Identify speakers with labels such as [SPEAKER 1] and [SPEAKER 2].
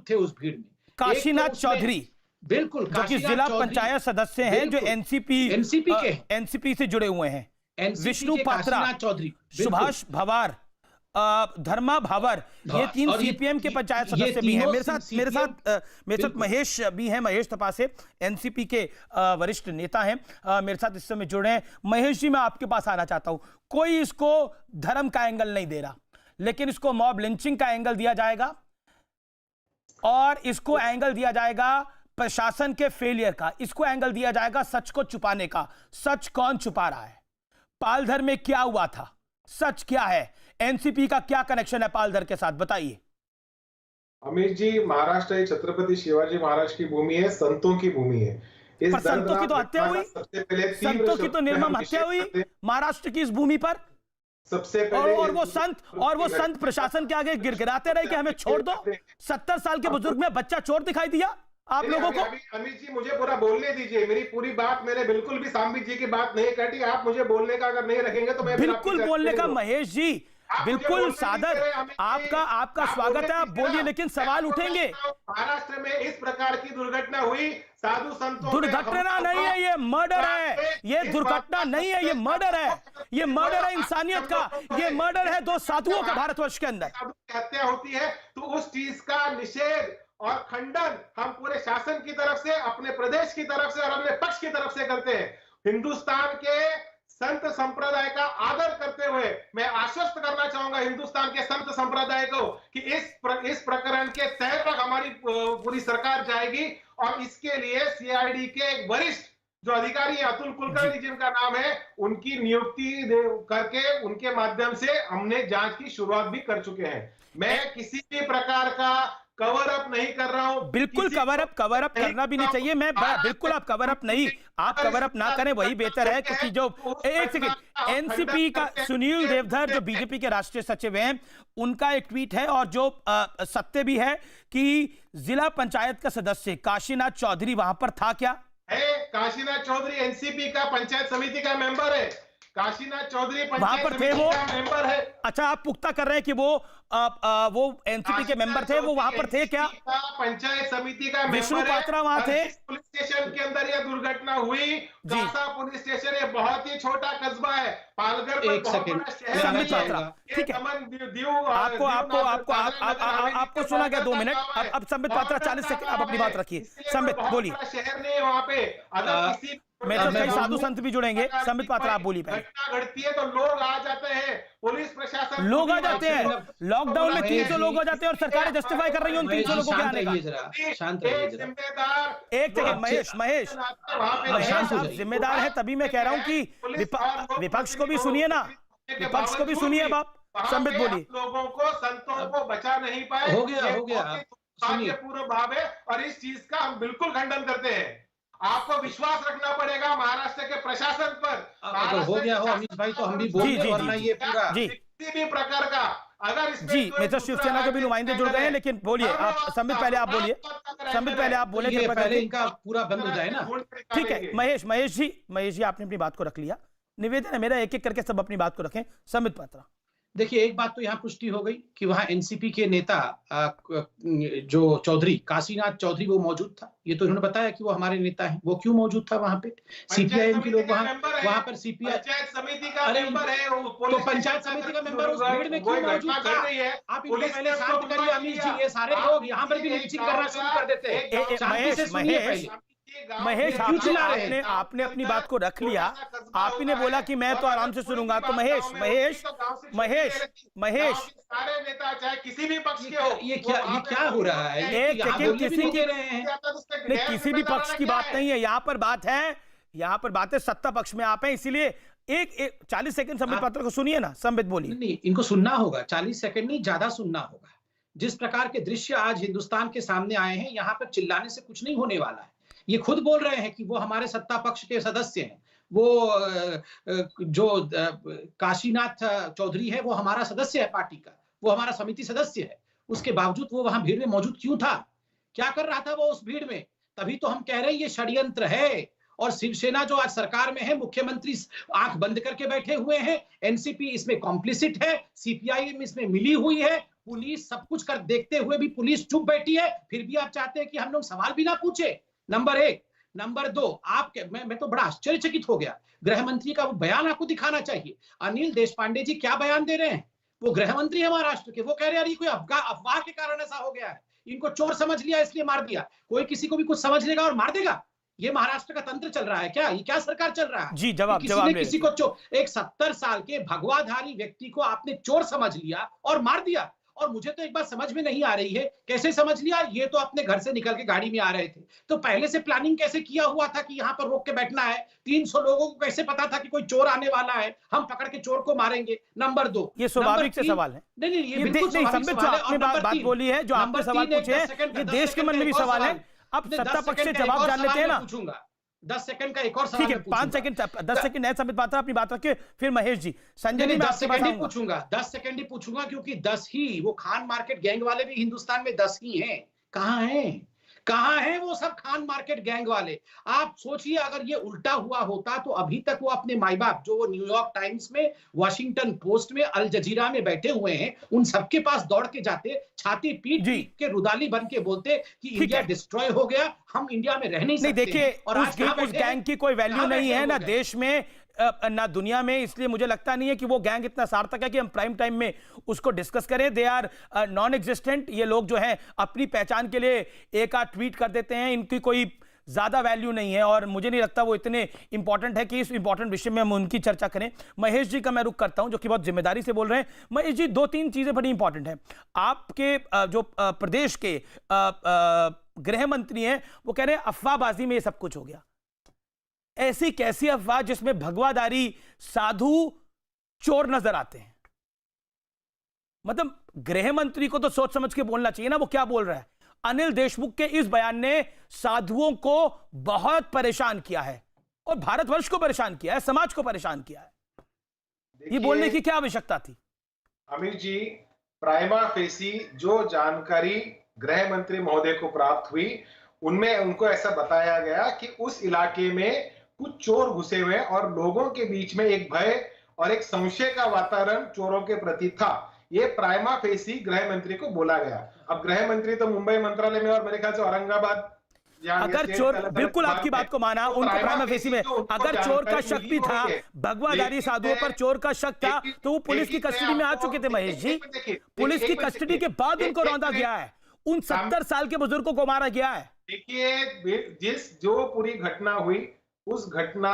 [SPEAKER 1] मौजूद थे उस भीड़ में।
[SPEAKER 2] काशीनाथ चौधरी,
[SPEAKER 1] बिल्कुल,
[SPEAKER 2] जो कि जिला पंचायत सदस्य हैं, जो एनसीपी से जुड़े हुए हैं, विष्णु पात्रा, सुभाष भवार, धर्मा भावर, ये 3 सीपीएम के पंचायत सदस्य भी हैं। मेरे साथ महेश भी हैं, महेश तपासे, एनसीपी के वरिष्ठ नेता हैं, मेरे साथ इस समय जुड़े हैं। महेश जी, मैं आपके पास आना चाहता हूं। कोई इसको धर्म का एंगल नहीं दे रहा, लेकिन इसको मॉब लिंचिंग का एंगल दिया जाएगा और इसको एंगल दिया जाएगा प्रशासन के फेलियर का, इसको एंगल दिया जाएगा सच को छुपाने का। सच कौन छुपा रहा है? पालधर में क्या हुआ था? सच क्या है? एनसीपी का क्या कनेक्शन है पालधर के साथ, बताइए।
[SPEAKER 3] अमित जी, महाराष्ट्र छत्रपति शिवाजी महाराज की भूमि है, संतों की भूमि है।
[SPEAKER 2] पर संतों की तो हत्या हुई, संतों की तो निर्मम हत्या हुई महाराष्ट्र की इस भूमि पर।
[SPEAKER 3] सबसे पहले
[SPEAKER 2] और वो संत प्रशासन के आगे गिड़गिड़ाते रहे कि हमें छोड़ दो। 70 साल के बुजुर्ग में बच्चा चोर दिखाई दिया आप लोगों को।
[SPEAKER 3] अमित जी, मुझे पूरा बोलने दीजिए, मेरी पूरी बात, मैंने बिल्कुल भी सांबित जी की बात नहीं काटी। आप मुझे बोलने का अगर नहीं रखेंगे तो मैं
[SPEAKER 2] बिल्कुल बोलने का, महेश जी बिल्कुल सादर, आपका स्वागत है, आप बोलिए, लेकिन सवाल उठेंगे।
[SPEAKER 3] महाराष्ट्र में इस प्रकार की दुर्घटना हुई, साधु संतों,
[SPEAKER 2] दुर्घटना नहीं है, ये मर्डर है। ये दुर्घटना नहीं है, ये मर्डर है। ये मर्डर है इंसानियत का, ये मर्डर है 2 साधुओं का भारतवर्ष के अंदर।
[SPEAKER 3] हत्या होती है तो उस चीज का निषेध और खंडन हम पूरे शासन की तरफ से, अपने प्रदेश की तरफ से और अपने पक्ष की तरफ से करते हैं। हिंदुस्तान के संत संप्रदाय का आदर करते हुए मैं आश्वस्त करना चाहूंगा हिंदुस्तान के संत संप्रदाय को कि इस प्रकरण के तह तक हमारी पूरी सरकार जाएगी और इसके लिए सीआईडी के एक वरिष्ठ जो अधिकारी है, अतुल कुलकर्णी जिनका नाम है, उनकी नियुक्ति करके उनके माध्यम से हमने जांच की शुरुआत भी कर चुके हैं। मैं किसी भी प्रकार का कवर अप नहीं कर रहा हूं।
[SPEAKER 2] बिल्कुल कवर अप करना भी नहीं चाहिए। मैं बिल्कुल आप कवर अप ना करें, वही बेहतर है, क्योंकि जो एक सेकंड, एनसीपी का सुनील देवधर जो बीजेपी के राष्ट्रीय सचिव हैं, उनका एक ट्वीट है और जो सत्य भी है कि जिला पंचायत का सदस्य काशीनाथ चौधरी वहां पर था। क्या
[SPEAKER 3] है? काशीनाथ चौधरी एनसीपी का पंचायत समिति का मेंबर है। काशीनाथ चौधरी
[SPEAKER 2] वहां पर थे, वो
[SPEAKER 3] मेंबर है।
[SPEAKER 2] अच्छा, आप पुख्ता कर रहे हैं कि वो एनसीपी के मेंबर थे, वो वहां पर थे क्या?
[SPEAKER 3] पंचायत समिति का
[SPEAKER 2] विष्णु पात्रा वहां थे।
[SPEAKER 3] पुलिस स्टेशन के अंदर यह दुर्घटना हुई, कासा पुलिस स्टेशन, ये बहुत ही छोटा कस्बा है, पालघर में बहुत बड़ा शहर।
[SPEAKER 2] संबित पात्रा, ठीक है, आपको सुना गया 2 मिनट। अब संबित पात्रा 40 सेकंड आप अपनी बात रखिए। संबित बोलिए।
[SPEAKER 3] शहर नहीं है वहां पे, अगर किसी
[SPEAKER 2] मेरे तो कई साधु संत भी जुड़ेंगे। संबित पात्रा आप बोलिए।
[SPEAKER 3] घटना घटती है तो लोग आ जाते हैं, पुलिस प्रशासन
[SPEAKER 2] लोग आ जाते हैं। लॉकडाउन में 300 लोग हो जाते हैं और सरकार जस्टिफाई कर रही है उन 300 लोगों के आने का।
[SPEAKER 1] शांत रहिए जरा।
[SPEAKER 2] एक सेकंड महेश, आप जिम्मेदार है, तभी मैं कह रहा हूं कि विपक्ष को भी सुनिए ना, विपक्ष को भी सुनिए। अब आप संबित बोलिए।
[SPEAKER 3] लोगों को, संतों को बचा नहीं पाए,
[SPEAKER 1] हो गया
[SPEAKER 3] सुनिए पूर्व भाव है और इस चीज का हम बिल्कुल खंडन करते हैं। आपको विश्वास रखना पड़ेगा महाराष्ट्र के प्रशासन पर।
[SPEAKER 1] अगर हो गया हो अमित भाई तो हम भी बोलेंगे, वरना ये पूरा
[SPEAKER 3] किसी भी प्रकार का अगर
[SPEAKER 2] जी, मित्र शिवसेना के भी नुमाइंदे जुड़ गए हैं, लेकिन बोलिए आप। संबित पहले आप बोलिए, संबित पहले आप बोले,
[SPEAKER 1] पहले इनका पूरा बंद हो जाए ना।
[SPEAKER 2] ठीक है महेश जी आपने अपनी बात को रख लिया। निवेदन है मेरा, एक एक करके सब अपनी बात को रखें। संबित पात्रा,
[SPEAKER 1] देखिए, एक बात तो यहाँ पुष्टि हो गई कि वहां एनसीपी के नेता जो चौधरी, काशीनाथ चौधरी, वो मौजूद था। ये तो इन्होंने बताया कि वो हमारे नेता हैं। वो क्यों मौजूद था वहां पे? सीपीआईएम के लोग वहां पर सीपीआई
[SPEAKER 3] पंचायत समिति का मेंबर है,
[SPEAKER 1] तो पंचायत समिति का मेंबर उस भीड़ में क्यों मौजूद था? आप इनको पहले शांत करिए अमित जी। ये सारे लोग यहाँ पर भी लिंचिंग करना शुरू कर देते हैं।
[SPEAKER 2] महेश आपने अपनी बात को रख लिया। आप ही ने बोला कि मैं तो आराम से सुनूंगा। तो महेश
[SPEAKER 3] सारे नेता चाहे किसी भी पक्ष के हो,
[SPEAKER 1] ये क्या हो रहा है?
[SPEAKER 2] किसी भी पक्ष की बात नहीं है यहाँ पर। बात है सत्ता पक्ष में आप हैं, इसीलिए एक 40 सेकंड संबित पात्रा को सुनिए ना। संबित बोलिए।
[SPEAKER 1] नहीं, इनको सुनना होगा, 40 सेकंड नहीं, ज्यादा सुनना होगा। जिस प्रकार के दृश्य आज हिंदुस्तान के सामने आए हैं, यहाँ पर चिल्लाने से कुछ नहीं होने वाला है। ये खुद बोल रहे हैं कि वो हमारे सत्ता पक्ष के सदस्य हैं। वो जो काशीनाथ चौधरी है, वो हमारा सदस्य है पार्टी का, वो हमारा समिति सदस्य है। उसके बावजूद वो वहां भीड़ में मौजूद क्यों था? क्या कर रहा था वो उस भीड़ में? तभी तो हम कह रहे हैं ये षड्यंत्र है। और शिवसेना जो आज सरकार में है, मुख्यमंत्री आंख बंद करके बैठे हुए हैं। एनसीपी इसमें कॉम्प्लिसिट है, सीपीआईएम इसमें मिली हुई है। पुलिस सब कुछ कर देखते हुए भी पुलिस चुप बैठी है, फिर भी आप चाहते हैं कि हम लोग सवाल भी ना पूछे। नंबर एक। नंबर दो, मैं तो बड़ा आश्चर्यचकित हो गया। गृह मंत्री का वो बयान आपको दिखाना चाहिए। अनिल देशपांडे जी क्या बयान दे रहे हैं? वो गृह मंत्री है महाराष्ट्र के, वो कह रहे हैं ये कोई अफवाह के कारण ऐसा हो गया है, इनको चोर समझ लिया इसलिए मार दिया। कोई किसी को भी कुछ समझ लेगा और मार देगा? ये महाराष्ट्र का तंत्र चल रहा है क्या? ये क्या सरकार चल रहा है?
[SPEAKER 2] जी, जवाब
[SPEAKER 1] किसी को एक 70 साल के भगवाधारी व्यक्ति को आपने चोर समझ लिया और मार दिया। और मुझे तो एक बात समझ में नहीं आ रही है, कैसे समझ लिया? ये तो अपने घर से निकल के गाड़ी में आ रहे थे, तो पहले से प्लानिंग कैसे किया हुआ था कि यहाँ पर रोक के बैठना है? 300 लोगों को कैसे पता था कि कोई चोर आने वाला है, हम पकड़ के चोर को मारेंगे? नंबर दो,
[SPEAKER 2] ये स्वाभाविक से सवाल है।
[SPEAKER 1] नहीं, ये बिल्कुल स्वाभाविक सवाल है।
[SPEAKER 2] आपने बात बोली है, जो आपने सवाल पूछे हैं, ये देश के मन में भी सवाल है। अब सत्ता पक्ष से जवाब जान लेते हैं ना।
[SPEAKER 1] पूछूंगा 10 सेकंड का एक और सवाल।
[SPEAKER 2] ठीक है, 5 सेकंड, 10 सेकंड है संबित पात्रा, अपनी बात रखिए, फिर महेश जी। संजय जी,
[SPEAKER 1] 10 सेकंड ही पूछूंगा, 10 सेकंड ही पूछूंगा, क्योंकि 10 ही, वो खान मार्केट गैंग वाले भी हिंदुस्तान में 10 ही हैं। कहां हैं? कहां हैं वो सब खान मार्केट गैंग वाले? आप सोचिए, अगर ये उल्टा हुआ होता तो अभी तक वो अपने माई बाप, जो वो न्यूयॉर्क टाइम्स में, वॉशिंगटन पोस्ट में, अल जजीरा में बैठे हुए हैं, उन सबके पास दौड़ के जाते, छाती पीट के रुदाली बन के बोलते कि इंडिया डिस्ट्रॉय हो गया, हम इंडिया में रह नहीं सकते।
[SPEAKER 2] देखिए, उस गैंग की कोई वैल्यू नहीं है ना देश में ना दुनिया में, इसलिए मुझे लगता नहीं है कि वो गैंग इतना सार्थक है कि हम प्राइम टाइम में उसको डिस्कस करें। They are non existent. ये लोग जो हैं अपनी पहचान के लिए एक आध ट्वीट कर देते हैं, इनकी कोई ज्यादा वैल्यू नहीं है और मुझे नहीं लगता वो इतने इंपॉर्टेंट है कि इस इंपॉर्टेंट विषय में हम उनकी चर्चा करें। महेश जी का मैं रुख करता हूं, जो कि बहुत जिम्मेदारी से बोल रहे हैं। महेश जी, 2-3 चीजें बड़ी इंपॉर्टेंट है। आपके जो प्रदेश के गृह मंत्री हैं, वो कह रहे हैं अफवाहबाजी में ये सब कुछ हो गया। ऐसी कैसी अफवाह जिसमें भगवाधारी साधु चोर नजर आते हैं? मतलब गृह मंत्री को तो सोच समझ के बोलना चाहिए ना, वो क्या बोल रहा है? अनिल देशमुख के इस बयान ने साधुओं को बहुत परेशान किया है और भारतवर्ष को परेशान किया है, समाज को परेशान किया है। ये बोलने की क्या आवश्यकता थी?
[SPEAKER 3] अमीर जी, प्राइमा फेसी जो जानकारी गृह मंत्री महोदय को प्राप्त हुई, उनमें उनको ऐसा बताया गया कि उस इलाके में कुछ चोर घुसे हुए और लोगों के बीच में एक भय और एक संशय का वातावरण चोरों के प्रति था। ये प्राइमा फेसी गृह मंत्री को बोला गया। अब गृह मंत्री तो मुंबई मंत्रालय में और मेरे ख्याल से औरंगाबाद,
[SPEAKER 2] अगर चोर, बिल्कुल आपकी बात को माना, उनको प्राइमा फेसी में अगर चोर का शक भी था, भगवाधारी साधुओं पर चोर का शक था, तो वो पुलिस की कस्टडी में आ चुके थे महेश जी। पुलिस की कस्टडी के बाद उनको रौंदा गया है, उन 70 साल के बुजुर्गों को मारा गया है।
[SPEAKER 3] देखिए, जो पूरी घटना हुई, उस घटना